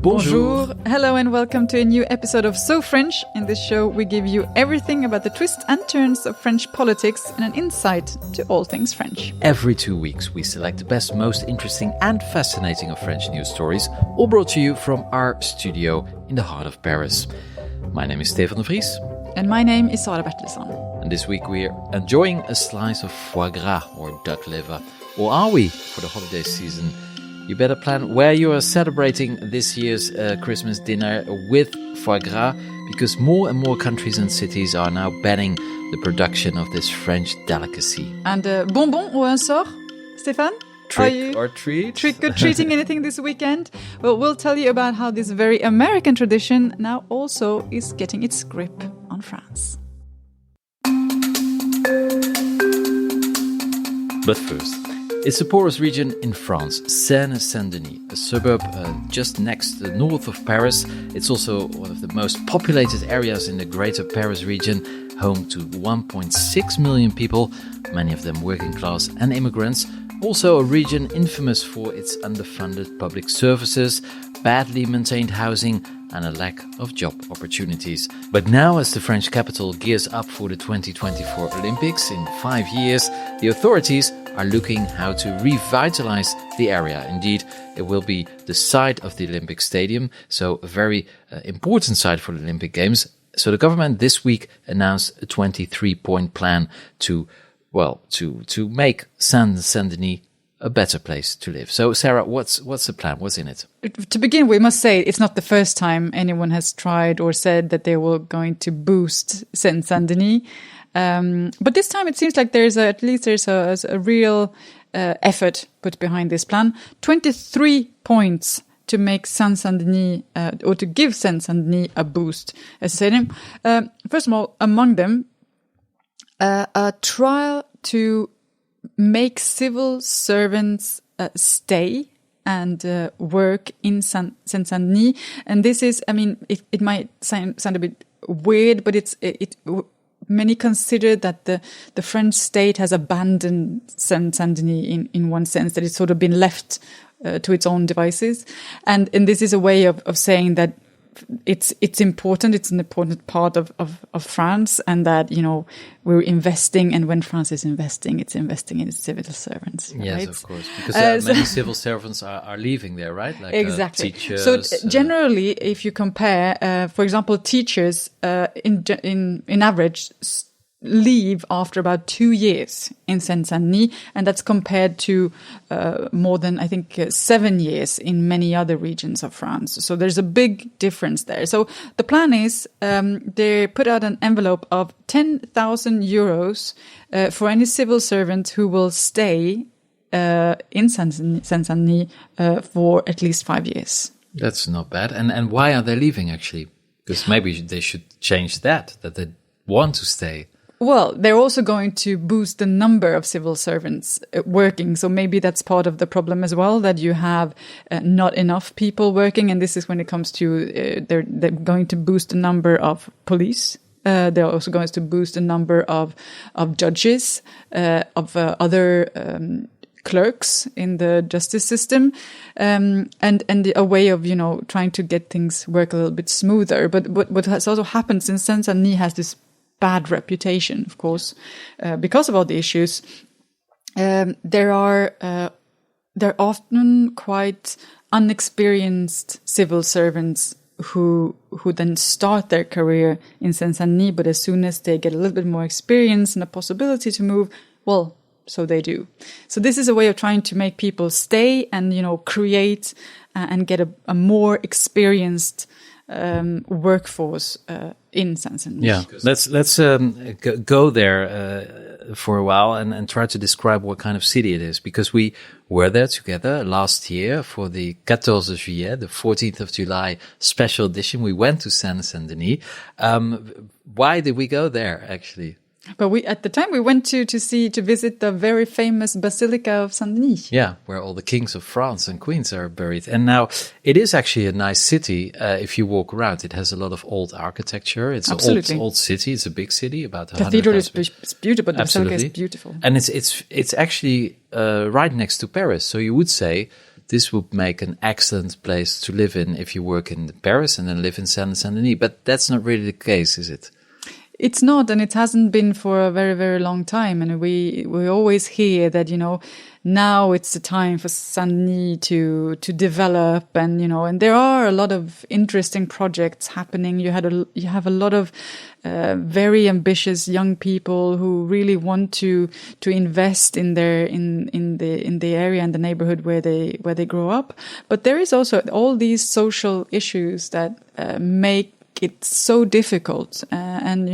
Bonjour. Hello and welcome to a new episode of So French. In this show, we give you everything about the twists and turns of French politics and an insight to all things French. Every 2 weeks, we select the best, most interesting and fascinating of French news stories, all brought to you from our studio in the heart of Paris. My name is Stefan de Vries. And my name is Sara And this week we're enjoying a slice of foie gras or duck liver. Or are we for the holiday season? You better plan where you are celebrating this year's Christmas dinner with foie gras, because more and more countries and cities are now banning the production of this French delicacy. And bonbon ou un sort, Stefan? Trick or treat? Trick or treating anything this weekend? Well, we'll tell you about how this very American tradition now also is getting its grip on France. But first, it's the poorest region in France, Seine-Saint-Denis, a suburb just north of Paris. It's also one of the most populated areas in the greater Paris region, home to 1.6 million people, many of them working class and immigrants. Also a region infamous for its underfunded public services, badly maintained housing and a lack of job opportunities. But now, as the French capital gears up for the 2024 Olympics in 5 years, the authorities are looking how to revitalize the area. Indeed, it will be the site of the Olympic Stadium, so a very important site for the Olympic Games. So the government this week announced a 23-point plan to make Seine-Saint-Denis a better place to live. So, Sarah, what's the plan? What's in it? To begin, we must say it's not the first time anyone has tried or said that they were going to boost Seine-Saint-Denis. But this time it seems like there's a real effort put behind this plan. 23 points to make Seine-Saint-Denis, or to give Seine-Saint-Denis a boost, as I said. First of all, among them, a trial to make civil servants stay and work in Seine-Saint-Denis. And this is, I mean, it might sound a bit weird, but many consider that the French state has abandoned Seine-Saint-Denis in one sense, that it's sort of been left to its own devices. And this is a way of saying that it's important. It's an important part of France, and that, you know, we're investing. And when France is investing, it's investing in its civil servants. Right? Yes, of course, because many civil servants are leaving there, right? Like exactly. Teachers. So generally, if you compare, for example, teachers in average leave after about 2 years in Seine-Saint-Denis, and that's compared to more than, I think, 7 years in many other regions of France. So there's a big difference there. So the plan is they put out an envelope of 10,000 euros for any civil servant who will stay in Seine-Saint-Denis for at least 5 years. That's not bad. And why are they leaving, actually? Because maybe they should change that they want to stay. Well, they're also going to boost the number of civil servants working. So maybe that's part of the problem as well, that you have not enough people working. And this is when it comes to, they're going to boost the number of police. They're also going to boost the number of judges, of other clerks in the justice system, and a way of, you know, trying to get things work a little bit smoother. But what has also happened, since Seine-Saint-Denis has this bad reputation, of course, because of all the issues, they're often quite unexperienced civil servants who then start their career in Seine-Saint-Denis, but as soon as they get a little bit more experience and a possibility to move, well, so they do. So this is a way of trying to make people stay and, you know, create and get a more experienced workforce in Seine-Saint-Denis. Yeah, let's go there for a while and try to describe what kind of city it is, because we were there together last year for the 14 juillet, the 14th of July special edition. We went to Seine-Saint-Denis. Why did we go there, actually? But at the time we went to visit the very famous Basilica of Saint-Denis. Yeah, where all the kings of France and queens are buried. And now it is actually a nice city. If you walk around, it has a lot of old architecture. It's an old city. It's a big city, about 100,000. Cathedral is beautiful. The Basilica is beautiful. And it's actually right next to Paris. So you would say this would make an excellent place to live in if you work in Paris and then live in Seine-Saint-Denis. But that's not really the case, is it? It's not, and it hasn't been for a very, very long time. And we always hear that, now it's the time for Saint-Denis to develop, and, and there are a lot of interesting projects happening. You have a lot of very ambitious young people who really want to invest in the area and the neighborhood where they grow up. But there is also all these social issues that make it's so difficult. And,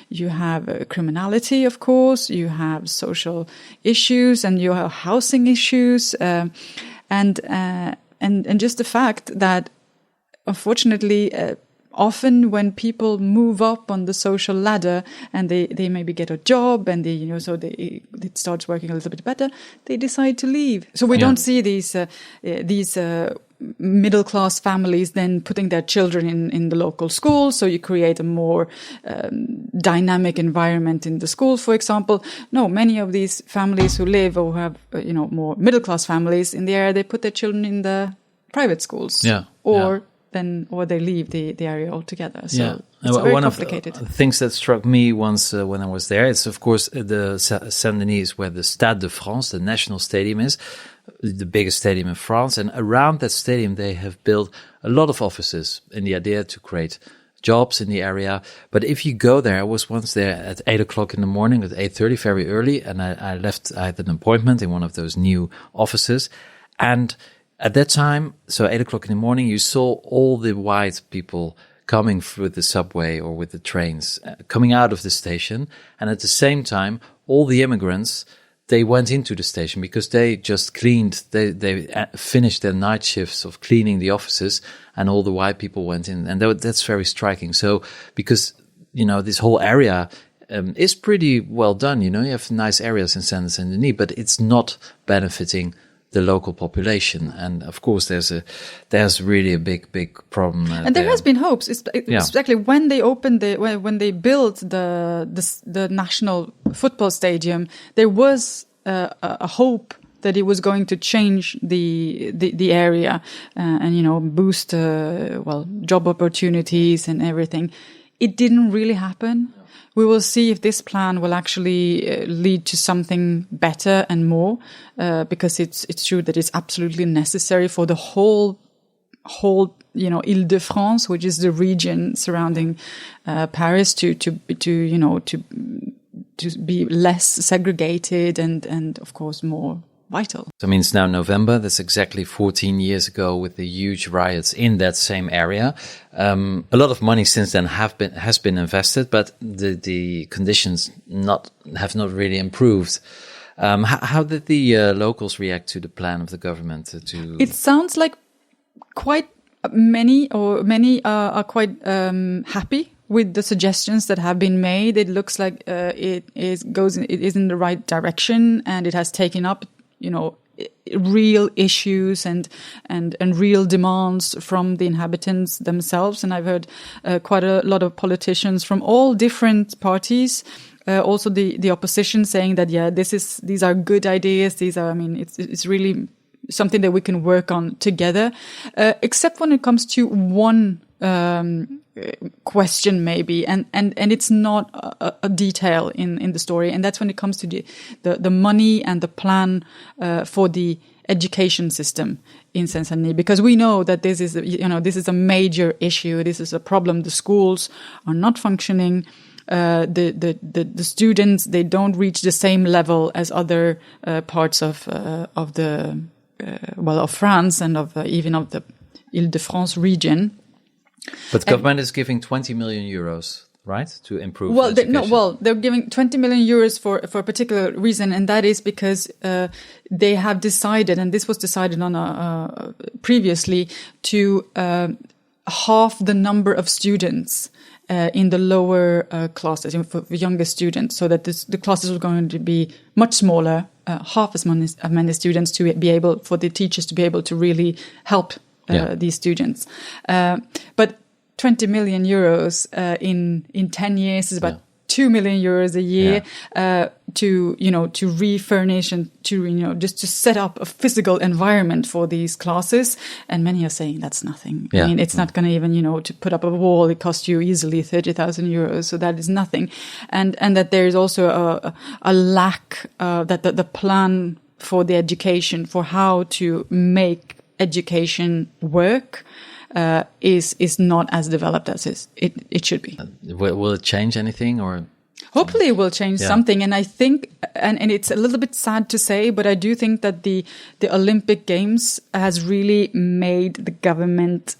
you have criminality, of course, you have social issues, and you have housing issues. And just the fact that, unfortunately, often when people move up on the social ladder and they maybe get a job and it starts working a little bit better, they decide to leave. So we don't see these middle-class families then putting their children in the local school. So you create a more dynamic environment in the school, for example. No, many of these families who live or have, more middle-class families in the area, they put their children in the private schools. Or they leave the area altogether. So it's very complicated. One of the things that struck me once when I was there, it's of course the Saint-Denis, where the Stade de France, the national stadium, is the biggest stadium in France. And around that stadium, they have built a lot of offices in the idea to create jobs in the area. But if you go there, I was once there at 8 o'clock in the morning, at 8:30, very early. And I had an appointment in one of those new offices. And at that time, so 8 o'clock in the morning, you saw all the white people coming with the subway or with the trains, coming out of the station. And at the same time, all the immigrants, they went into the station because they just cleaned, they finished their night shifts of cleaning the offices, and all the white people went in. And that's very striking. So, because, this whole area is pretty well done. You have nice areas in Seine-Saint-Denis, but it's not benefiting the local population. And of course there's really a big problem and there has been hopes, exactly when they opened when they built the national football stadium, there was a hope that it was going to change the area and boost job opportunities and everything. It didn't really happen. We will see if this plan will actually lead to something better and more, because it's true that it's absolutely necessary for the whole Île-de-France, which is the region surrounding Paris, to be less segregated and of course more vital. So it's now November. That's exactly 14 years ago with the huge riots in that same area. A lot of money since then has been invested, but the conditions have not really improved. How did the locals react to the plan of the government? It sounds like quite many are quite happy with the suggestions that have been made. It looks like it is in the right direction, and it has taken up real issues and real demands from the inhabitants themselves. And I've heard quite a lot of politicians from all different parties, also the opposition, saying that these are good ideas. These are, it's really something that we can work on together, except when it comes to one question maybe, and it's not a detail in the story, and that's when it comes to the money and the plan for the education system in Seine-Saint-Denis, because we know that this is a major issue. This is a problem. The schools are not functioning. The students, they don't reach the same level as other parts of France and even of the Île-de-France region. But government is giving 20 million euros, right, to improve education. They're giving 20 million euros for a particular reason, and that is because they have decided, and this was decided on previously, to half the number of students in the lower classes, for younger students, so that the classes are going to be much smaller, half as many students, to be able, for the teachers to be able to really help these students. But 20 million euros in 10 years is about 2 million euros a year. to refurnish and to just to set up a physical environment for these classes. And many are saying that's nothing. Yeah. I mean, it's not going to even to put up a wall. It costs you easily 30,000 euros, so that is nothing. And that there is also a lack that the plan for the education, for how to make education work, is not as developed as it should be. Will it change anything, or? Hopefully it will change something. And I think, and it's a little bit sad to say, but I do think that the Olympic Games has really made the government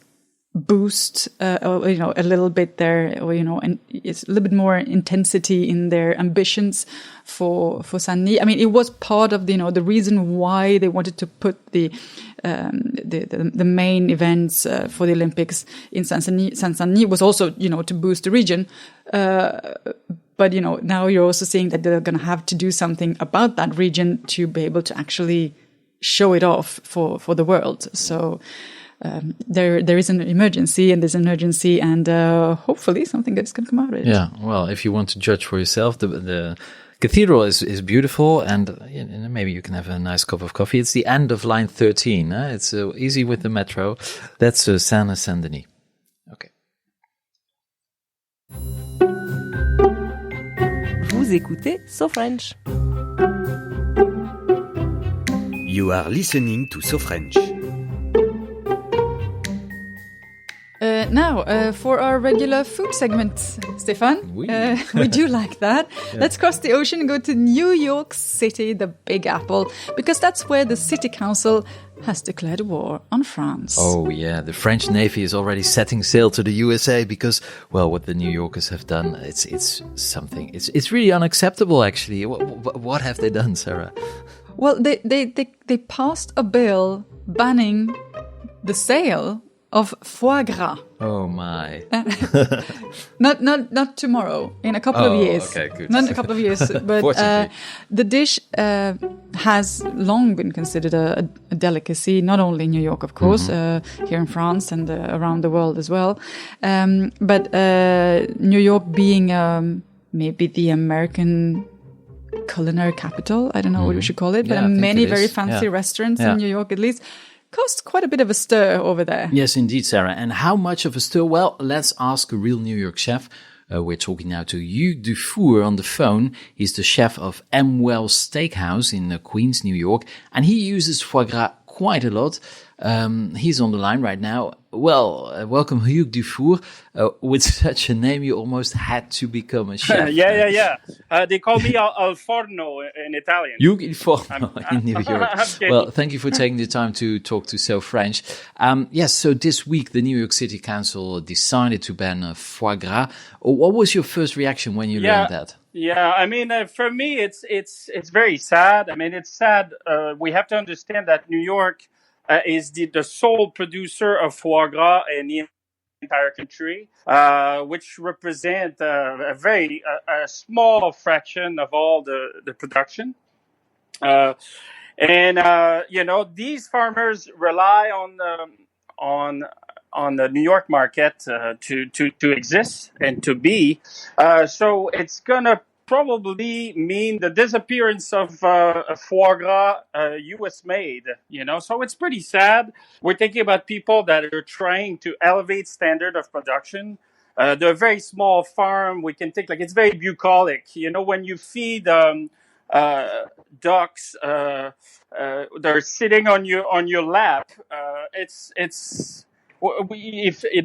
boost, a little bit there, and it's a little bit more intensity in their ambitions for Saint-Denis. I mean, it was part of the reason why they wanted to put the main events for the Olympics in Saint-Denis was also, to boost the region. But, now you're also seeing that they're going to have to do something about that region to be able to actually show it off for the world. So there is an emergency, and there's an urgency, and hopefully something that's going to come out of it. Yeah, well, if you want to judge for yourself, the cathedral is beautiful, and maybe you can have a nice cup of coffee. It's the end of line 13. It's easy with the metro. That's Seine-Saint-Denis. Okay. Vous écoutez So French. You are listening to So French. Now, for our regular food segment, Stefan, Oui. We do like that. Yeah. Let's cross the ocean and go to New York City, the Big Apple, because that's where the city council has declared war on France. Oh, yeah. The French Navy is already setting sail to the USA because, well, what the New Yorkers have done, it's something. It's really unacceptable, actually. What have they done, Sarah? Well, they passed a bill banning the sale of foie gras. Oh my! Not tomorrow. In a couple of years. Okay, good. Not in a couple of years, but the dish has long been considered a delicacy, not only in New York, of course, here in France and around the world as well. But New York being maybe the American culinary capital, I don't know what we should call it, but many very fancy restaurants in New York, at least. Caused quite a bit of a stir over there. Yes, indeed, Sarah. And how much of a stir? Well, let's ask a real New York chef. We're talking now to Hugue Dufour on the phone. He's the chef of Amwell Steakhouse in Queens, New York, and he uses foie gras quite a lot. He's on the line right now. Well, welcome, Hugue Dufour. With such a name, you almost had to become a chef. Yeah. They call me Al Forno in Italian. Hugue Il Forno in New York. Well, thank you for taking the time to talk to So French. Yes, so this week, the New York City Council decided to ban foie gras. What was your first reaction when you learned that? Yeah, I mean, for me, it's very sad. I mean, it's sad. We have to understand that New York is the sole producer of foie gras in the entire country, which represent a very small fraction of all the production. These farmers rely on the New York market to exist and to be. So it's gonna probably mean the disappearance of foie gras, U.S. made, so it's pretty sad. We're thinking about people that are trying to elevate standard of production. They're a very small farm. We can think it's very bucolic. When you feed ducks, they're sitting on your lap. It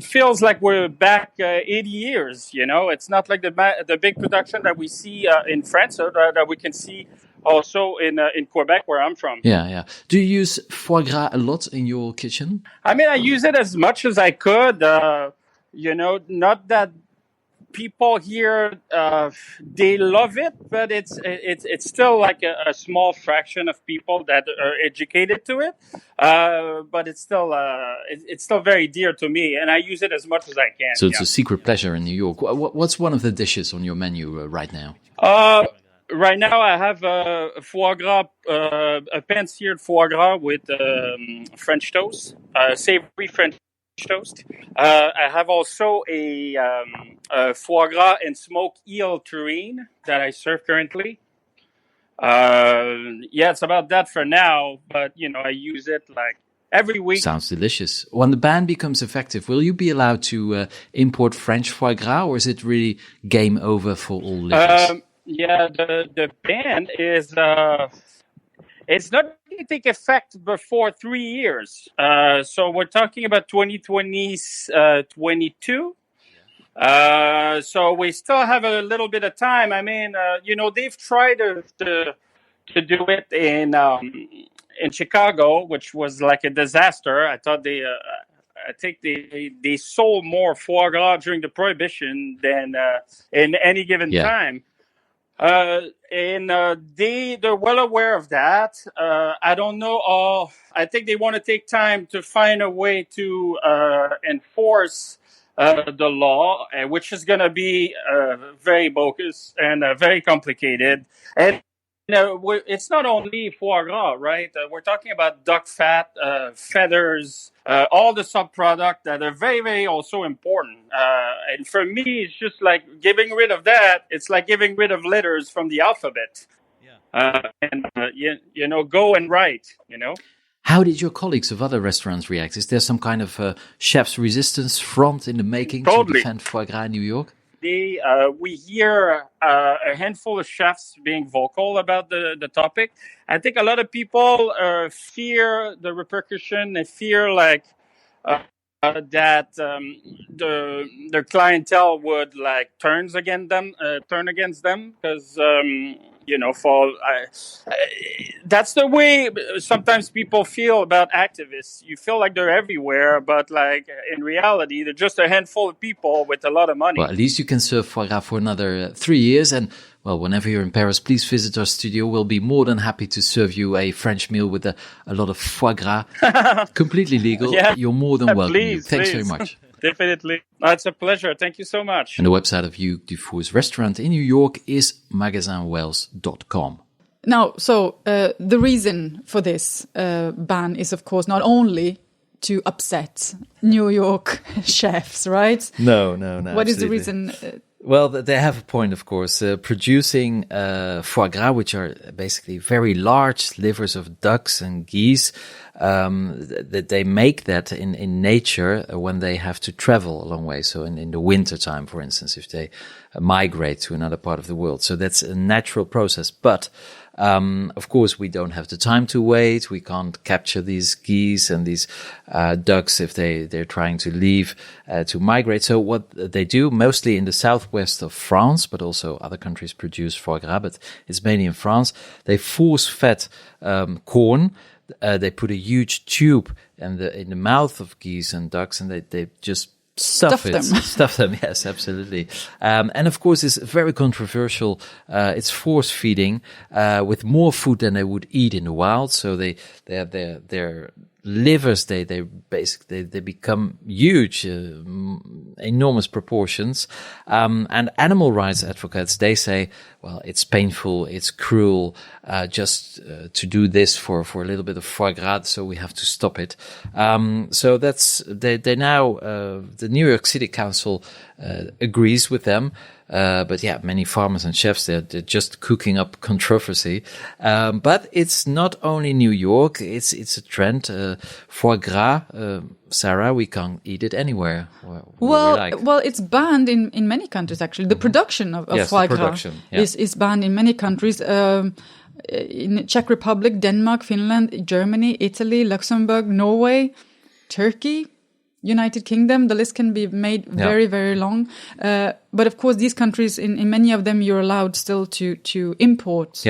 feels like we're back 80 years, It's not like the big production that we see in France or that we can see also in Quebec, where I'm from. Yeah. Do you use foie gras a lot in your kitchen? I mean, I use it as much as I could. Not that people here they love it, but it's still like a small fraction of people that are educated to it. But it's still very dear to me, and I use it as much as I can. So it's a secret pleasure in New York. What's one of the dishes on your menu right now? Right now I have a foie gras, a pan-seared foie gras with French toast, savory French toast. I have also a foie gras and smoked eel terrine that I serve currently. It's about that for now, but I use it like every week. Sounds delicious. When the ban becomes effective, will you be allowed to import French foie gras, or is it really game over for all livers? The ban is it's not going to take effect before 3 years. So we're talking about 2022. So we still have a little bit of time. I mean, they've tried to do it in Chicago, which was like a disaster. I thought I think they sold more foie gras during the Prohibition than in any given time. They're well aware of that. I don't know. I think they want to take time to find a way to enforce the law, which is going to be very bogus and very complicated. And it's not only foie gras, right? We're talking about duck fat, feathers, all the subproducts that are very, very also important. And for me, it's just like getting rid of that. It's like getting rid of letters from the alphabet. Go and write, How did your colleagues of other restaurants react? Is there some kind of chef's resistance front in the making to defend foie gras in New York? We hear a handful of chefs being vocal about the topic. I think a lot of people fear the repercussion. They fear that their clientele would turn against them because that's the way sometimes people feel about activists. You feel like they're everywhere, but in reality, they're just a handful of people with a lot of money. Well, at least you can serve foie gras for another 3 years. And well, whenever you're in Paris, please visit our studio. We'll be more than happy to serve you a French meal with a lot of foie gras. Completely legal. Yeah. You're more than welcome. Please. Thanks very much. Definitely. It's a pleasure. Thank you so much. And the website of Hugue Dufour's restaurant in New York is magasinwells.com. Now, so the reason for this ban is, of course, not only to upset New York chefs, right? No. What is the reason? Well, they have a point, of course. Producing foie gras, which are basically very large livers of ducks and geese, that they make that in nature when they have to travel a long way. So in the winter time, for instance, if they migrate to another part of the world. So that's a natural process. But of course, we don't have the time to wait. We can't capture these geese and these ducks if they're trying to leave to migrate. So what they do, mostly in the southwest of France, but also other countries produce foie gras, but it's mainly in France, they force-fed corn. They put a huge tube in the mouth of geese and ducks, and they just stuff them. Yes, absolutely. And of course, it's very controversial. It's force feeding with more food than they would eat in the wild. So their livers, they become huge, enormous proportions. And animal rights advocates, they say, well, it's painful, it's cruel, just to do this for a little bit of foie gras, so we have to stop it. So they now, the New York City Council agrees with them. But yeah, many farmers and chefs, they're just cooking up controversy. But it's not only New York, it's a trend. Foie gras, Sarah, we can't eat it anywhere. Well, it's banned in many countries, actually. The production of foie gras is banned in many countries. In Czech Republic, Denmark, Finland, Germany, Italy, Luxembourg, Norway, Turkey, United Kingdom. The list can be made very, very long. But of course, these countries, in many of them, you're allowed still to import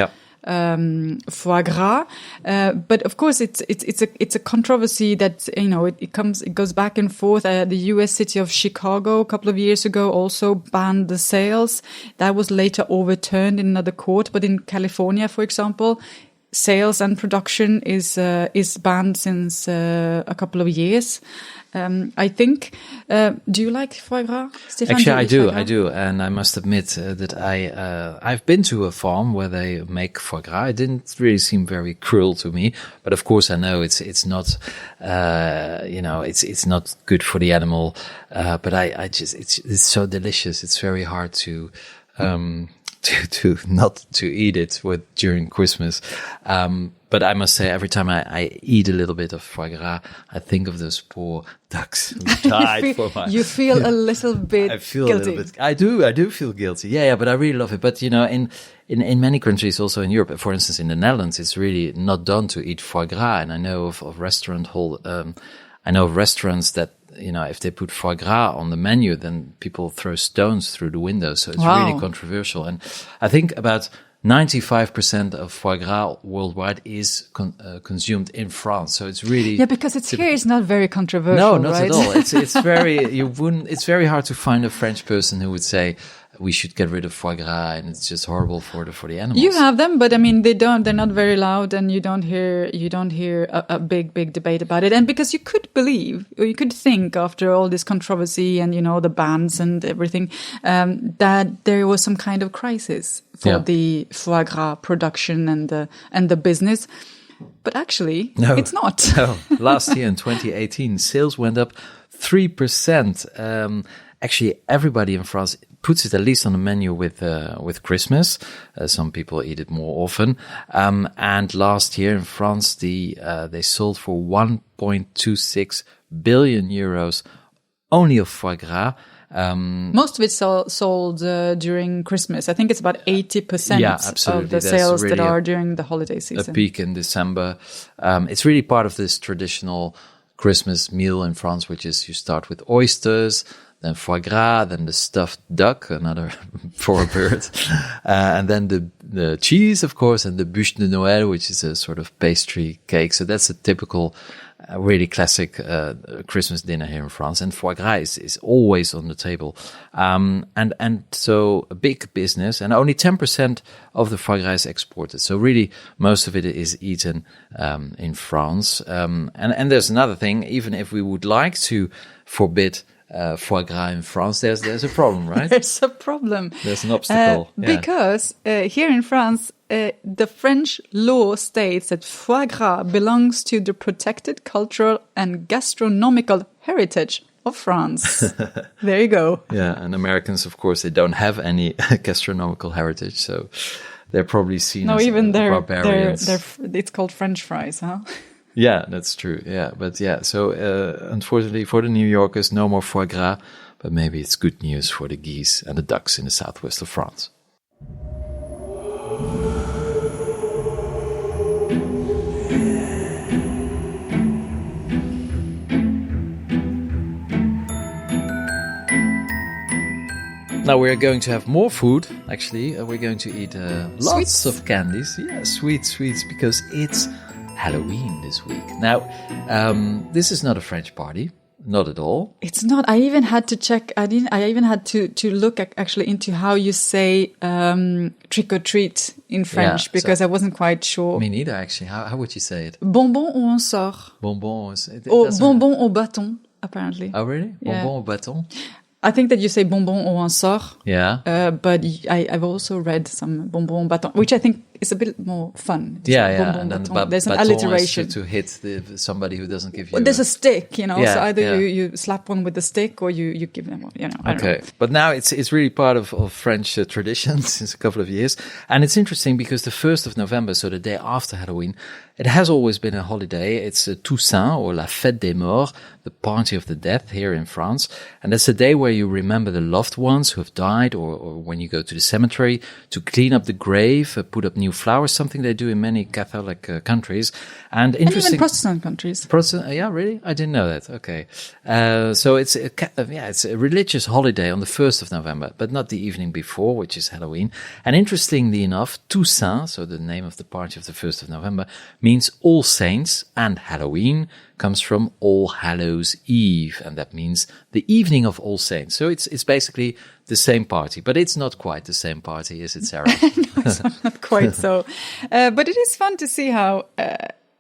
foie gras. But of course, it's a controversy that, it goes back and forth. The U.S. city of Chicago a couple of years ago also banned the sales. That was later overturned in another court. But in California, for example, sales and production is banned since a couple of years. I think. Do you like foie gras, Stefan? Actually, I do, and I must admit that I've been to a farm where they make foie gras. It didn't really seem very cruel to me, but of course I know it's not, it's not good for the animal. But I just it's so delicious. It's very hard to to not to eat it during Christmas. But I must say, every time I eat a little bit of foie gras, I think of those poor ducks who died for my... You feel a little bit I feel guilty. a little bit... I do feel guilty. Yeah, but I really love it. But, in many countries, also in Europe, for instance, in the Netherlands, it's really not done to eat foie gras. And I know of restaurants that, if they put foie gras on the menu, then people throw stones through the windows. So it's really controversial. And I think about 95% of foie gras worldwide is consumed in France. So it's really... Yeah, because here it's not very controversial, No, not right? at all. It's very hard to find a French person who would say, we should get rid of foie gras and it's just horrible for the animals. You have them, but I mean, they're not very loud, and you don't hear a big debate about it. And because you could believe, or you could think after all this controversy and, the bans and everything, that there was some kind of crisis for the foie gras production and the business. But actually, it's not. No. Last year in 2018, sales went up 3%. Actually, everybody in France puts it at least on the menu with Christmas. Some people eat it more often. And last year in France, they sold for 1.26 billion euros only of foie gras. Most of it sold during Christmas. I think it's about 80% of the sales really that are during the holiday season. A peak in December. It's really part of this traditional Christmas meal in France, which is you start with oysters, then foie gras, then the stuffed duck, another for a bird, and then the cheese, of course, and the bûche de Noël, which is a sort of pastry cake. So that's a typical, really classic Christmas dinner here in France. And foie gras is always on the table. And so a big business, and only 10% of the foie gras is exported. So really, most of it is eaten in France. And there's another thing, even if we would like to forbid foie gras in France, there's a problem, right? There's a problem. There's an obstacle. Because here in France, the French law states that foie gras belongs to the protected cultural and gastronomical heritage of France. There you go. Yeah, and Americans, of course, they don't have any gastronomical heritage, so they're probably seen as barbarians. It's called French fries, huh? Yeah, that's true. Yeah, but so unfortunately for the New Yorkers, no more foie gras, but maybe it's good news for the geese and the ducks in the southwest of France. Now we're going to have more food, actually. We're going to eat lots of candies. Yeah, sweets, because it's Halloween this week. Now, this is not a French party. Not at all. It's not. I even had to check. I even had to look actually into how you say trick or treat in French, because I wasn't quite sure. Me neither, actually. How would you say it? Bonbon ou on sort? Bonbon. Bonbon au bâton, apparently. Oh, really? Yeah. Bonbon au bâton? I think that you say bonbon au on sort. Yeah. But I've also read some bonbon au bâton, which I think is a bit more fun. And then there's an alliteration to hit somebody who doesn't give you. Well, there's a stick, so either you slap one with the stick or you give them one. I don't know. But now it's really part of French tradition since a couple of years, and it's interesting because the 1st of November, so the day after Halloween, it has always been a holiday. It's Toussaint, or la Fête des Morts, the party of the dead here in France, and that's a day where you remember the loved ones who have died, or when you go to the cemetery to clean up the grave, put up new flowers, something they do in many Catholic countries, and interesting. And even Protestant countries. Yeah, really? I didn't know that. Okay. So it's a religious holiday on the 1st of November, but not the evening before, which is Halloween. And interestingly enough, Toussaint, so the name of the party of the 1st of November, means All Saints, and Halloween comes from All Hallows Eve, and that means the evening of All Saints. So it's basically the same party, but it's not quite the same party, is it, Sarah? No, it's not quite so. But it is fun to see how,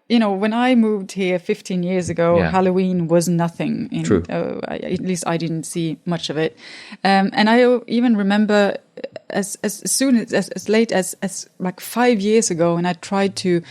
when I moved here 15 years ago, Halloween was nothing. True. At least I didn't see much of it. And I even remember as late as like 5 years ago, and I tried to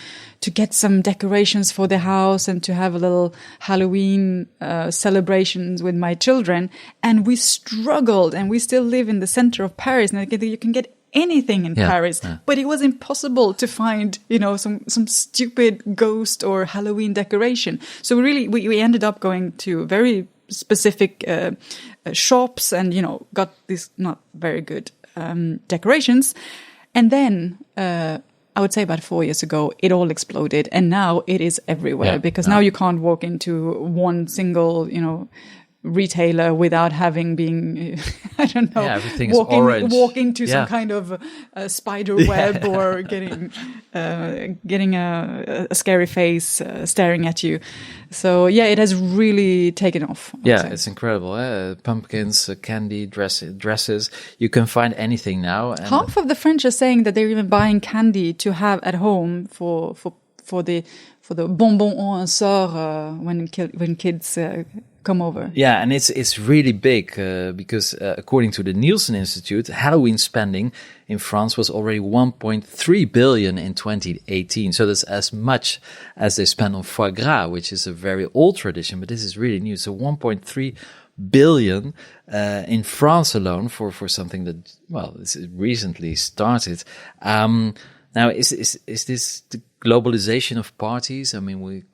get some decorations for the house and to have a little Halloween celebrations with my children. And we struggled, and we still live in the center of Paris, and you can get anything in Paris, but it was impossible to find, some stupid ghost or Halloween decoration. So we ended up going to very specific shops and, got these not very good decorations. And then I would say about 4 years ago, it all exploded, and now it is everywhere because now you can't walk into one single, retailer without being I don't know, everything is orange. Walk into some kind of spider web or getting a scary face staring at you. So it has really taken off. It's incredible. Pumpkins, candy, dresses. You can find anything now. And half of the French are saying that they're even buying candy to have at home for the bonbon en sort when kids come over. Yeah, and it's really big because according to the Nielsen Institute, Halloween spending in France was already 1.3 billion in 2018. So that's as much as they spend on foie gras, which is a very old tradition, but this is really new. So 1.3 billion in France alone for something that, it's recently started. Now, is this the globalization of parties? I mean, we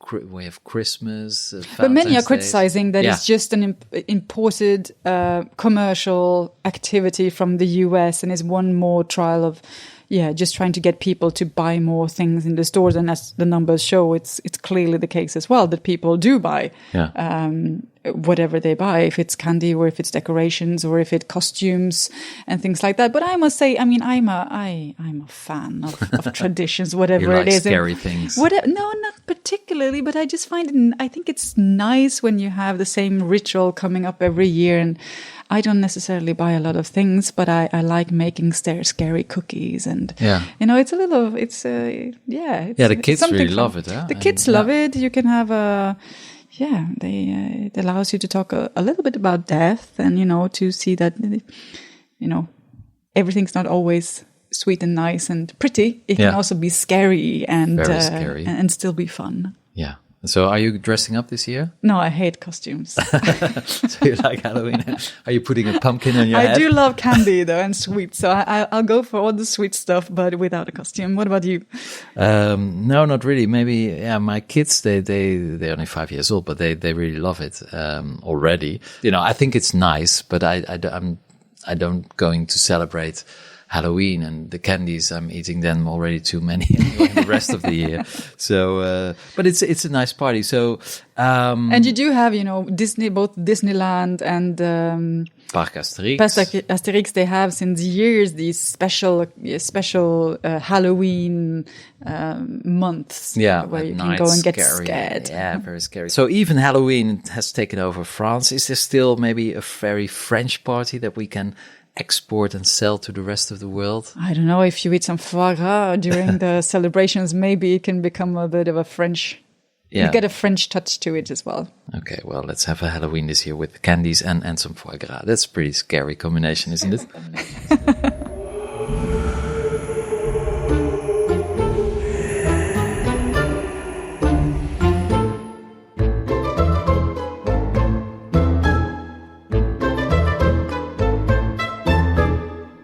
have Christmas, but many are Day. criticizing that it's just an imported commercial activity from the US, and is one more trial of just trying to get people to buy more things in the stores. And as the numbers show, it's clearly the case as well that people do buy whatever they buy, if it's candy or if it's decorations or if it's costumes and things like that. But I must say, I mean, I'm a fan of traditions, whatever you like it is. Scary things. No, not particularly, but I just I think it's nice when you have the same ritual coming up every year. And I don't necessarily buy a lot of things, but I like making scary cookies, and it's a little, the kids really love it. The kids love it. You can have it allows you to talk a little bit about death, and to see that everything's not always sweet and nice and pretty. It can also be scary and very scary and still be fun. Yeah. So are you dressing up this year? No, I hate costumes. So you like Halloween? Are you putting a pumpkin on your head? I do love candy though and sweets, so I'll go for all the sweet stuff, but without a costume. What about you? No, not really. Maybe my kids they're only 5 years old, but they really love it already. I think it's nice, but I don't going to celebrate Halloween, and the candies, I'm eating them already too many anyway, the rest of the year. So, but it's a nice party. So, and you do have, Disney, both Disneyland and Parc Asterix. Asterix, they have since years these special Halloween months. Where you can go and get scared. Yeah, very scary. So even Halloween has taken over France. Is there still maybe a very French party that we can export and sell to the rest of the world? I don't know. If you eat some foie gras during the celebrations, maybe it can become a bit of a French. You get a French touch to it as well. Okay, well, let's have a Halloween this year with candies and some foie gras. That's a pretty scary combination, isn't it?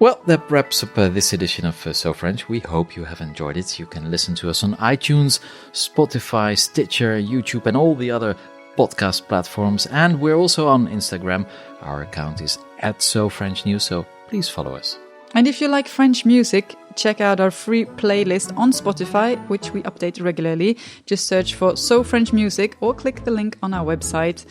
Well, that wraps up this edition of So French. We hope you have enjoyed it. You can listen to us on iTunes, Spotify, Stitcher, YouTube, and all the other podcast platforms. And we're also on Instagram. Our account is @SoFrenchNews, so please follow us. And if you like French music, check out our free playlist on Spotify, which we update regularly. Just search for So French Music or click the link on our website.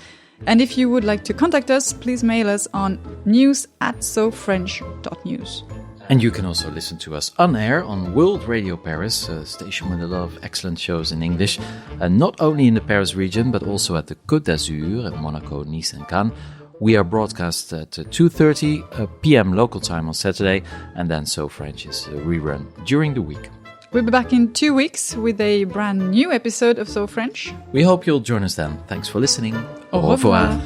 And if you would like to contact us, please mail us on news@sofrench.news. And you can also listen to us on air on World Radio Paris, a station with a lot of excellent shows in English, not only in the Paris region, but also at the Côte d'Azur, at Monaco, Nice and Cannes. We are broadcast at 2:30 p.m. local time on Saturday, and then So French is rerun during the week. We'll be back in 2 weeks with a brand new episode of So French. We hope you'll join us then. Thanks for listening. Au revoir.